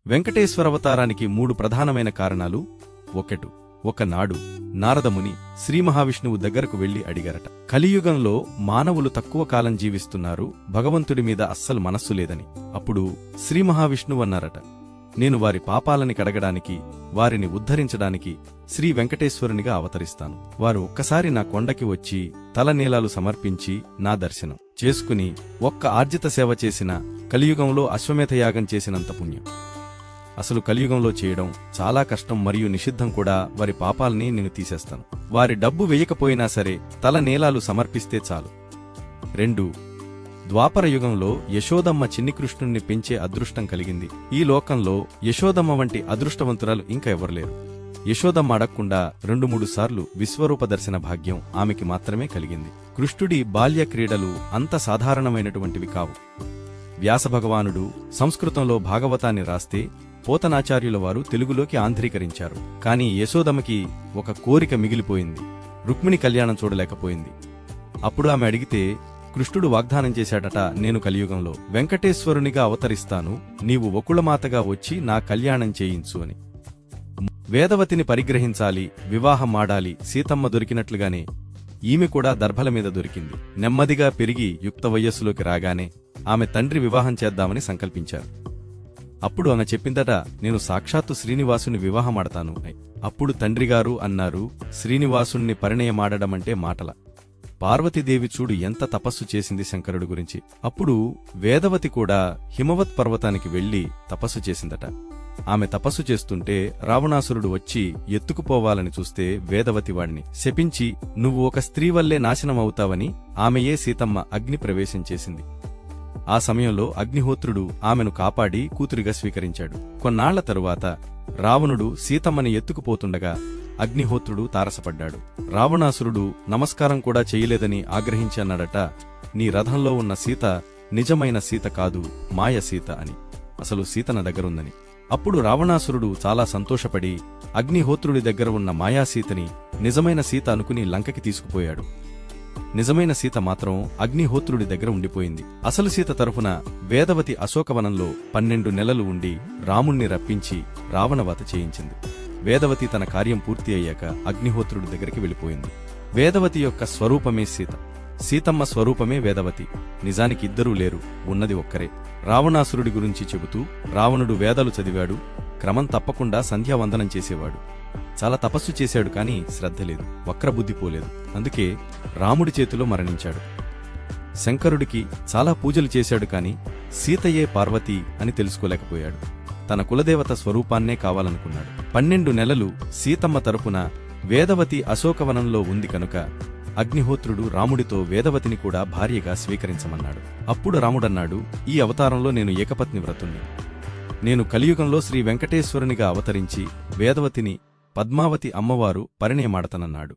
వెంకటేశ్వరవతారానికి 3 ప్రధానమైన కారణాలు. ఒకనాడు నారదముని శ్రీమహావిష్ణువు దగ్గరకు వెళ్లి అడిగారట, కలియుగంలో మానవులు తక్కువ కాలం జీవిస్తున్నారు, భగవంతుడి మీద అస్సలు మనస్సు లేదని. అప్పుడు శ్రీమహావిష్ణువన్నారట, నేను వారి పాపాలని కడగడానికి, వారిని ఉద్ధరించడానికి శ్రీ వెంకటేశ్వరునిగా అవతరిస్తాను. వారు ఒక్కసారి నా కొండకి వచ్చి తలనీలాలు సమర్పించి నా దర్శనం చేసుకుని ఒక్క ఆర్జిత సేవ చేసిన కలియుగంలో అశ్వమేధయాగం చేసినంత పుణ్యం. అసలు కలియుగంలో చేయడం చాలా కష్టం మరియు నిషిద్ధం కూడా. వారి పాపాల్ని నేను తీసేస్తాను. వారి డబ్బు వెయ్యకపోయినా సరే తల నీలాలు సమర్పిస్తే చాలు. 2 ద్వాపర యుగంలో యశోదమ్మ చిన్ని కృష్ణుణ్ణి పెంచే అదృష్టం కలిగింది. ఈ లోకంలో యశోదమ్మ వంటి అదృష్టవంతురాలు ఇంకా ఎవరులేరు. యశోదమ్మ అడగకుండా 2-3 సార్లు విశ్వరూప దర్శన భాగ్యం ఆమెకి మాత్రమే కలిగింది. కృష్ణుడి బాల్య క్రీడలు అంత సాధారణమైనటువంటివి కావు. వ్యాసభగవానుడు సంస్కృతంలో భాగవతాన్ని రాస్తే పోతనాచార్యుల వారు తెలుగులోకి ఆంధ్రీకరించారు. కాని యశోదమ్మకి ఒక కోరిక మిగిలిపోయింది. రుక్మిణి కళ్యాణం చూడలేకపోయింది. అప్పుడు ఆమె అడిగితే కృష్ణుడు వాగ్దానం చేశాడట, నేను కలియుగంలో వెంకటేశ్వరునిగా అవతరిస్తాను, నీవు వకుళమాతగా వచ్చి నా కళ్యాణం చేయించు అని. వేదవతిని పరిగ్రహించాలి, వివాహమాడాలి. సీతమ్మ దొరికినట్లుగానే ఈమె కూడా దర్భల మీద దొరికింది. నెమ్మదిగా పెరిగి యుక్త వయస్సులోకి రాగానే ఆమె తండ్రి వివాహం చేద్దామని సంకల్పించారు. అప్పుడు ఆమె చెప్పిందట, నేను సాక్షాత్తు శ్రీనివాసుని వివాహమాడతాను. అప్పుడు తండ్రిగారు అన్నారు, శ్రీనివాసుణ్ణి పరిణయమాడడమంటే మాటల. పార్వతీదేవి చూడు ఎంత తపస్సు చేసింది శంకరుడి గురించి. అప్పుడు వేదవతి కూడా హిమవత్ పర్వతానికి వెళ్లి తపస్సు చేసిందట. ఆమె తపస్సు చేస్తుంటే రావణాసురుడు వచ్చి ఎత్తుకుపోవాలని చూస్తే వేదవతి వాడిని శపించి, నువ్వు ఒక స్త్రీ వల్లే నాశనమవుతావని ఆమెయే సీతమ్మ అగ్ని ప్రవేశం చేసింది. ఆ సమయంలో అగ్నిహోత్రుడు ఆమెను కాపాడి కూతురిగా స్వీకరించాడు. కొన్నాళ్ల తరువాత రావణుడు సీతమ్మని ఎత్తుకుపోతుండగా అగ్నిహోత్రుడు తారసపడ్డాడు. రావణాసురుడు నమస్కారం కూడా చెయ్యలేదని ఆగ్రహించి అన్నాడట, నీ రథంలో ఉన్న సీత నిజమైన సీత కాదు, మాయ సీత అని. అసలు సీత నా దగ్గరుందని. అప్పుడు రావణాసురుడు చాలా సంతోషపడి అగ్నిహోత్రుడి దగ్గర ఉన్న మాయాసీతని నిజమైన సీత అనుకుని లంకకి తీసుకుపోయాడు. నిజమైన సీత మాత్రం అగ్నిహోత్రుడి దగ్గర ఉండిపోయింది. అసలు సీత తరఫున వేదవతి అశోకవనంలో 12 నెలలు ఉండి రాముణ్ణి రప్పించి రావణవధ చేయించింది. వేదవతి తన కార్యం పూర్తి అయ్యాక అగ్నిహోత్రుడి దగ్గరికి వెళ్ళిపోయింది. వేదవతి యొక్క స్వరూపమే సీత, సీతమ్మ స్వరూపమే వేదవతి. నిజానికి ఇద్దరూ లేరు, ఉన్నది ఒక్కరే. రావణాసురుడి గురించి చెబుతూ, రావణుడు వేదాలు చదివాడు, క్రమం తప్పకుండా సంధ్యావందనం చేసేవాడు. చాలా తపస్సు చేశాడు, కాని శ్రద్ధ లేదు, వక్రబుద్ధి పోలేదు. అందుకే రాముడి చేతిలో మరణించాడు. శంకరుడికి చాలా పూజలు చేశాడు, కాని సీతయే పార్వతి అని తెలుసుకోలేకపోయాడు. తన కులదేవత స్వరూపాన్నే కావాలనుకున్నాడు. 12 నెలలు సీతమ్మ తరపున వేదవతి అశోకవనంలో ఉంది కనుక అగ్నిహోత్రుడు రాముడితో వేదవతిని కూడా భార్యగా స్వీకరించమన్నాడు. అప్పుడు రాముడన్నాడు, ఈ అవతారంలో నేను ఏకపత్ని వ్రతుణ్ణి. నేను కలియుగంలో శ్రీ వెంకటేశ్వరునిగా అవతరించి వేదవతిని పద్మావతి అమ్మవారు పరిణయమాడతనన్నాడు.